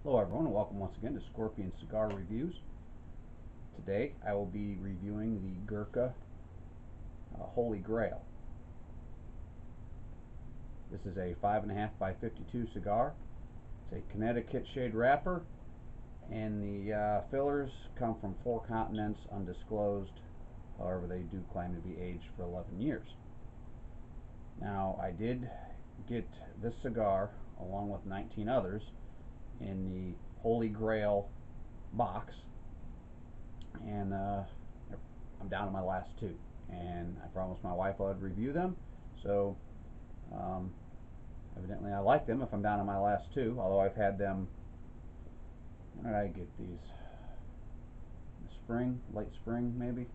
Hello everyone and welcome once again to Scorpion Cigar Reviews. Today I will be reviewing the Gurkha Holy Grail. This is a 5.5 by 52 cigar. It's a Connecticut shade wrapper, and the fillers come from 4 continents, undisclosed. However, they do claim to be aged for 11 years. Now, I did get this cigar along with 19 others in the Holy Grail box, and I'm down to my last 2, and I promised my wife I would review them, so evidently I like them if I'm down to my last 2, although I've had them, when did I get these? In the spring, late spring maybe?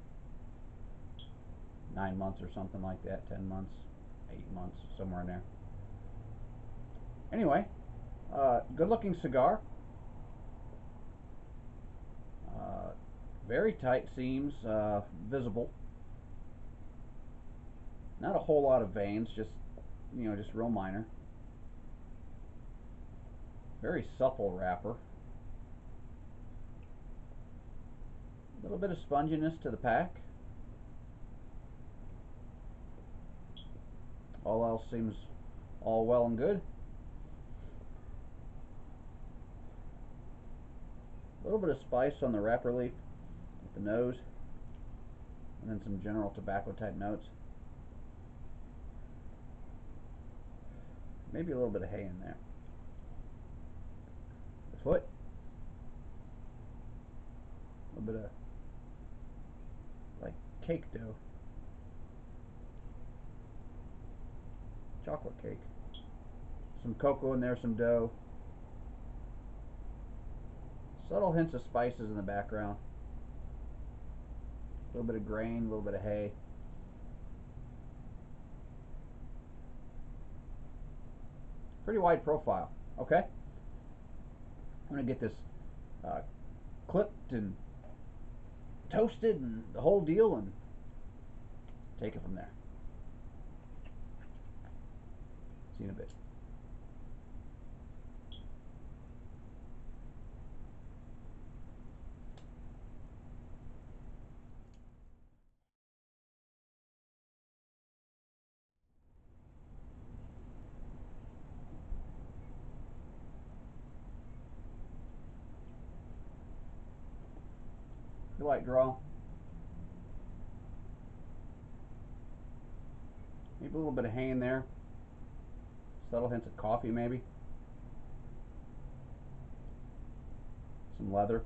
9 months or something like that, 10 months, 8 months, somewhere in there. Anyway, good looking cigar. Very tight seams, visible. Not a whole lot of veins, just real minor. Very supple wrapper. A little bit of sponginess to the pack. All else seems all well and good. A little bit of spice on the wrapper leaf with the nose, and then some general tobacco type notes. Maybe a little bit of hay in there. The foot, a little bit of like cake dough, chocolate cake. Some cocoa in there, some dough. Subtle hints of spices in the background. A little bit of grain, a little bit of hay. Pretty wide profile. Okay, I'm going to get this clipped and toasted and the whole deal and take it from there. See you in a bit. Light draw. Maybe a little bit of hay in there. Subtle hints of coffee maybe. Some leather.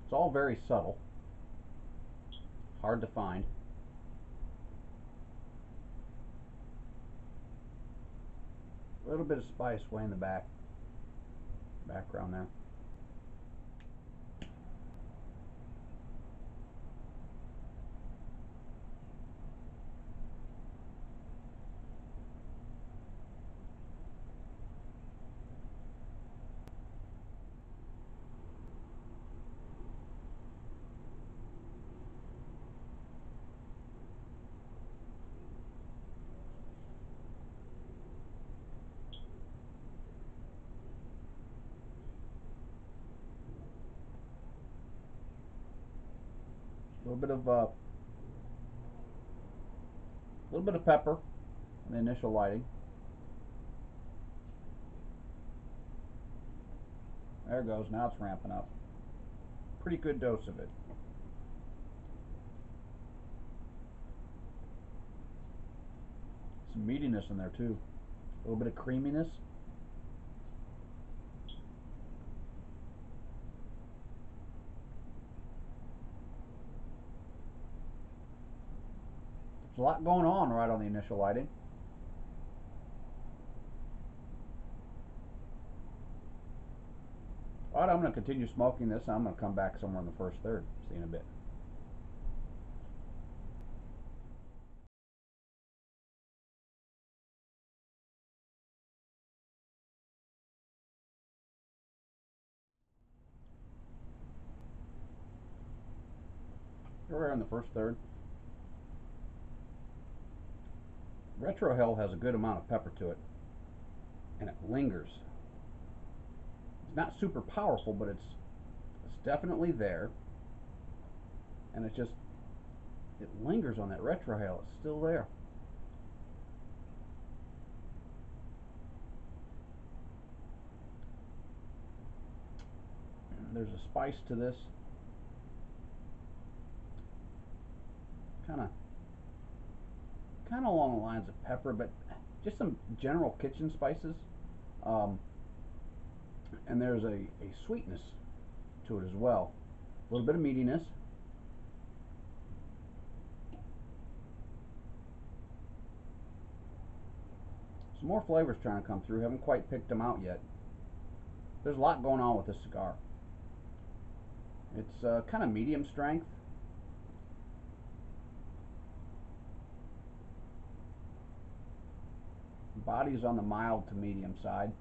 It's all very subtle. Hard to find. A little bit of spice way in the background there. A little bit of pepper in the initial lighting. There it goes. Now it's ramping up. Pretty good dose of it. Some meatiness in there too. A little bit of creaminess. There's a lot going on right on the initial lighting. Alright, I'm going to continue smoking this. I'm going to come back somewhere in the first third. See you in a bit. Here we are in the first third. Retrohale has a good amount of pepper to it, and it lingers. It's not super powerful, but it's definitely there, and it lingers on that retrohale. It's still there. And there's a spice to this, kind of along the lines of pepper, but just some general kitchen spices. And there's a sweetness to it as well. A little bit of meatiness. Some more flavors trying to come through. Haven't quite picked them out yet. There's a lot going on with this cigar. It's kind of medium strength. Body's on the mild to medium side.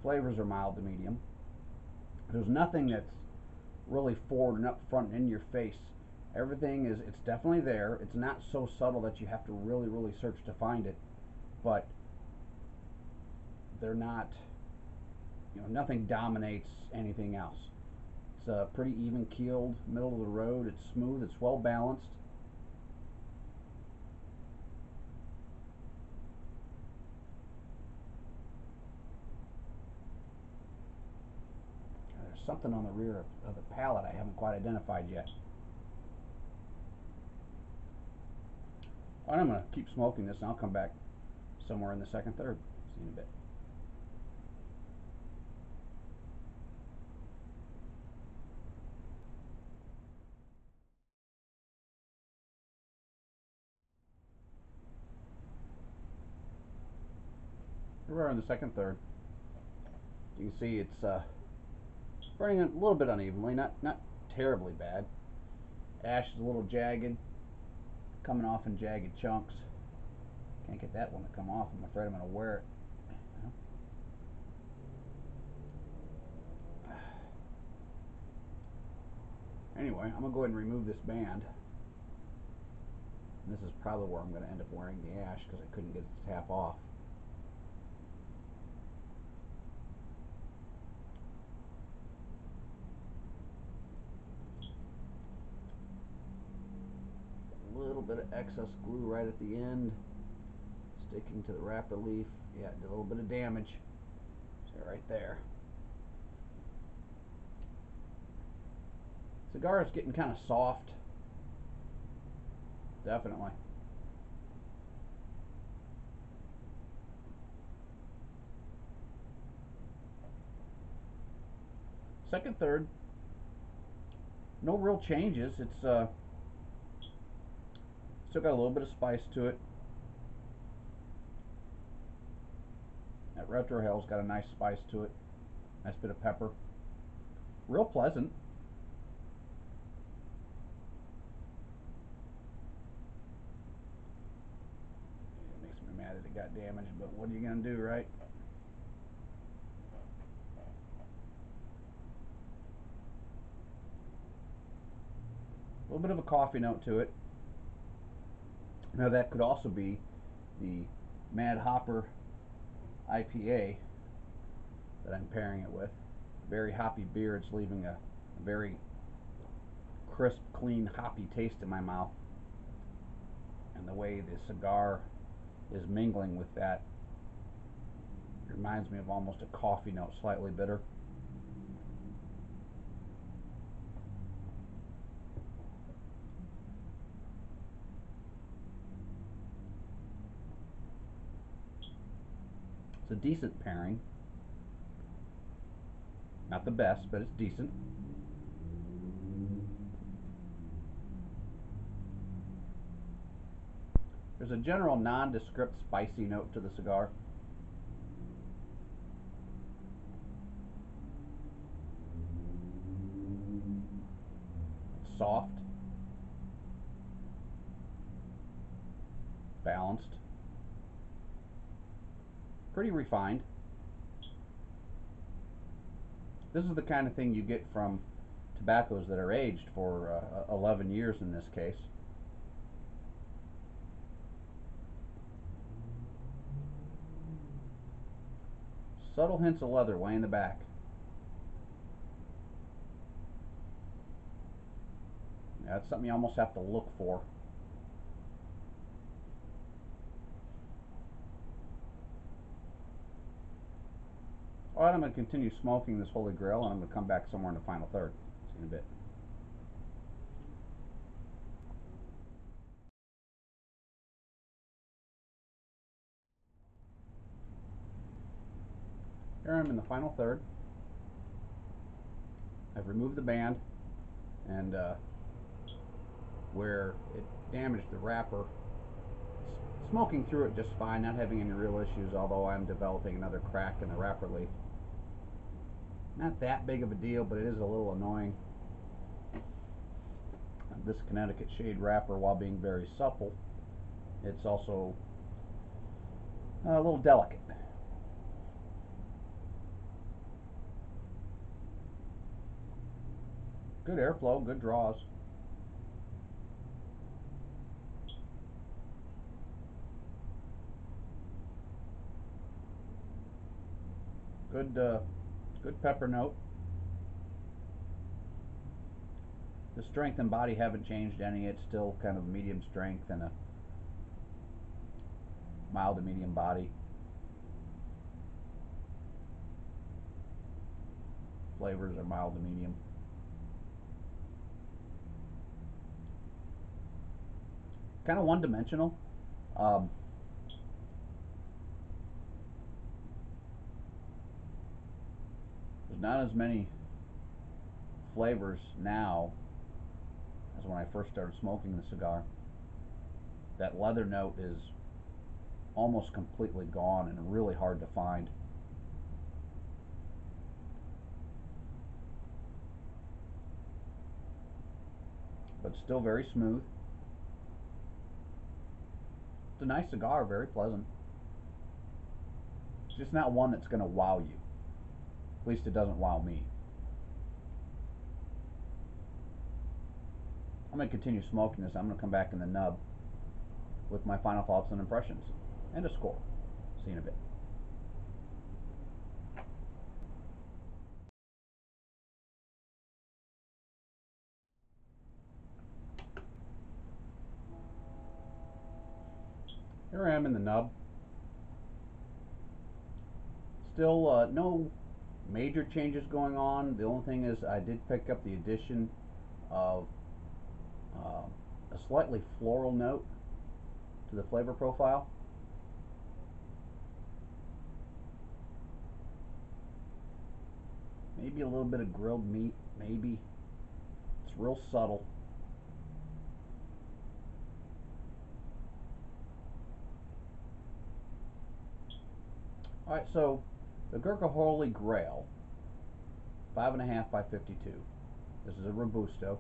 Flavors are mild to medium. There's nothing that's really forward and up front and in your face. Everything it's definitely there. It's not so subtle that you have to really search to find it, but they're not, nothing dominates anything else. It's a pretty even keeled, middle of the road. It's smooth, it's well balanced. There's something on the rear of the palate I haven't quite identified yet. I'm going to keep smoking this, and I'll come back somewhere in the second, third. See you in a bit. Here we are in the second, third. You can see it's burning a little bit unevenly, not terribly bad. Ash is a little jagged, coming off in jagged chunks. Can't get that one to come off. I'm afraid I'm going to wear it. Anyway, I'm going to go ahead and remove this band. And this is probably where I'm going to end up wearing the ash because I couldn't get it to tap off. A little bit of excess glue right at the end, sticking to the wrapper leaf. Yeah, it did a little bit of damage. See right there. Cigar is getting kind of soft. Definitely. Second, third, no real changes. It's still got a little bit of spice to it. That retrohale's got a nice spice to it. Nice bit of pepper. Real pleasant. It makes me mad that it got damaged, but what are you going to do, right? A little bit of a coffee note to it. Now that could also be the Mad Hopper IPA that I'm pairing it with. Very hoppy beer. It's leaving a very crisp, clean, hoppy taste in my mouth. And the way the cigar is mingling with that reminds me of almost a coffee note, slightly bitter. It's a decent pairing. Not the best, but it's decent. There's a general nondescript spicy note to the cigar. It's soft, balanced, pretty refined. This is the kind of thing you get from tobaccos that are aged for 11 years in this case. Subtle hints of leather way in the back. That's something you almost have to look for. Alright, I'm going to continue smoking this Holy Grail, and I'm going to come back somewhere in the final third. See you in a bit. Here I'm in the final third. I've removed the band, and where it damaged the wrapper, smoking through it just fine, not having any real issues, although I'm developing another crack in the wrapper leaf. Not that big of a deal, but it is a little annoying. This Connecticut shade wrapper, while being very supple, it's also a little delicate. Good airflow, good draws. Good pepper note. The strength and body haven't changed any. It's still kind of medium strength and a mild to medium body. Flavors are mild to medium. Kind of one-dimensional. There's not as many flavors now as when I first started smoking the cigar. That leather note is almost completely gone and really hard to find. But still very smooth. It's a nice cigar, very pleasant. It's just not one that's going to wow you. At least it doesn't wow me. I'm going to continue smoking this. I'm going to come back in the nub with my final thoughts and impressions and a score. See you in a bit. Here I am in the nub. Still no major changes going on. The only thing is I did pick up the addition of a slightly floral note to the flavor profile. Maybe a little bit of grilled meat, maybe. It's real subtle. Alright, so the Gurkha Holy Grail, 5.5 by 52. This is a Robusto.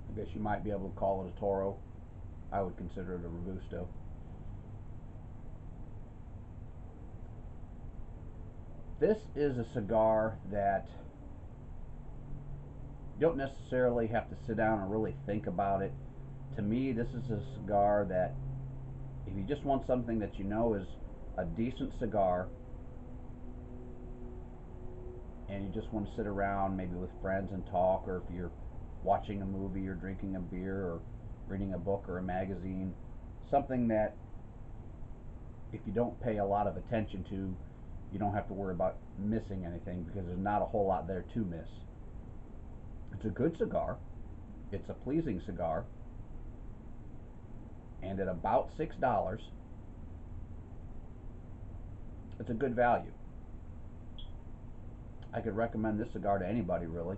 I guess you might be able to call it a Toro. I would consider it a Robusto. This is a cigar that you don't necessarily have to sit down and really think about it. To me, this is a cigar that if you just want something that you know is a decent cigar and you just want to sit around maybe with friends and talk, or if you're watching a movie or drinking a beer or reading a book or a magazine, something that if you don't pay a lot of attention to, you don't have to worry about missing anything, because there's not a whole lot there to miss. It's a good cigar. It's a pleasing cigar. And at about $6, it's a good value. I could recommend this cigar to anybody, really.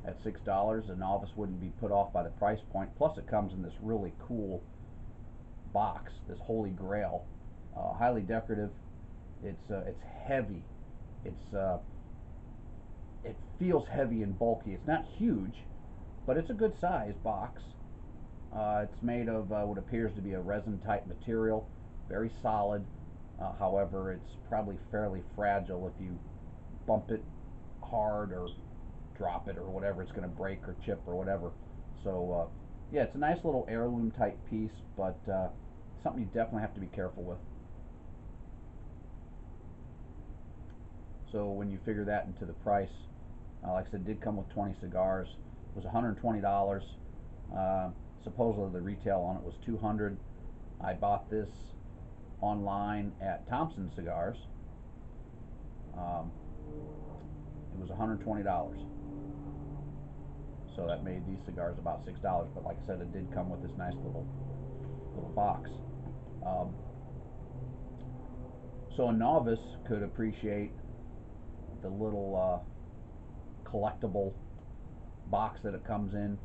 At $6, a novice wouldn't be put off by the price point. Plus, it comes in this really cool box, this Holy Grail. Highly decorative. It's heavy. It feels heavy and bulky. It's not huge, but it's a good size box. It's made of what appears to be a resin type material, very solid. However, it's probably fairly fragile. If you bump it hard or drop it or whatever, it's going to break or chip or whatever. So yeah, it's a nice little heirloom type piece, but something you definitely have to be careful with. So when you figure that into the price, like I said, it did come with 20 cigars. It was $120. Supposedly the retail on it was $200. I bought this online at Thompson Cigars. It was $120. So that made these cigars about $6. But like I said, it did come with this nice little box. So a novice could appreciate the little collectible box that it comes in,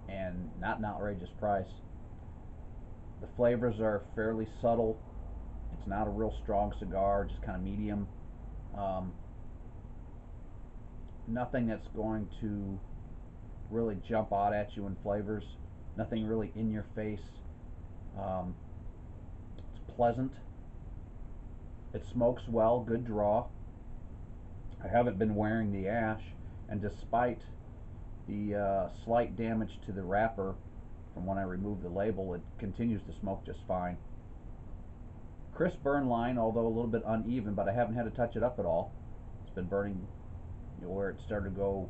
and not an outrageous price. The flavors are fairly subtle. It's not a real strong cigar, just kind of medium. Nothing that's going to really jump out at you in flavors. Nothing really in your face. It's pleasant. It smokes well, good draw. I haven't been wearing the ash, and despite the slight damage to the wrapper from when I removed the label, it continues to smoke just fine. Crisp burn line, although a little bit uneven, but I haven't had to touch it up at all. It's been burning, where it started to go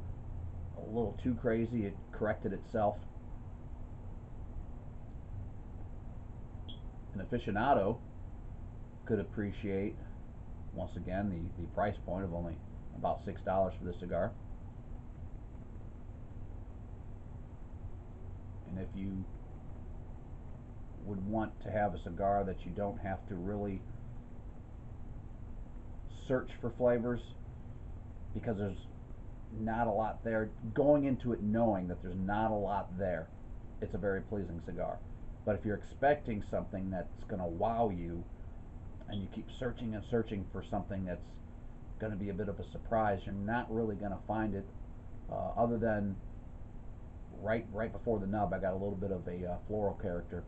a little too crazy, it corrected itself. An aficionado could appreciate, once again, the price point of only about $6 for this cigar. And if you would want to have a cigar that you don't have to really search for flavors, because there's not a lot there, going into it knowing that there's not a lot there, it's a very pleasing cigar. But if you're expecting something that's going to wow you, and you keep searching and searching for something that's going to be a bit of a surprise, you're not really going to find it, other than right before the nub I got a little bit of a floral character.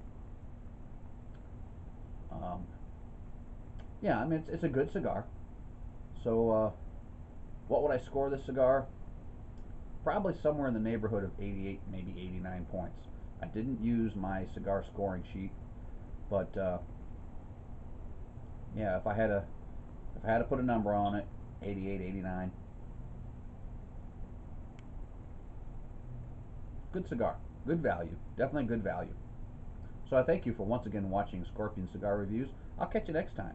Yeah, I mean, it's a good cigar. So what would I score this cigar? Probably somewhere in the neighborhood of 88, maybe 89 points. I didn't use my cigar scoring sheet, but yeah, if I had to put a number on it, 88, 89. Good cigar, good value, definitely good value. So I thank you for once again watching Scorpion Cigar Reviews. I'll catch you next time.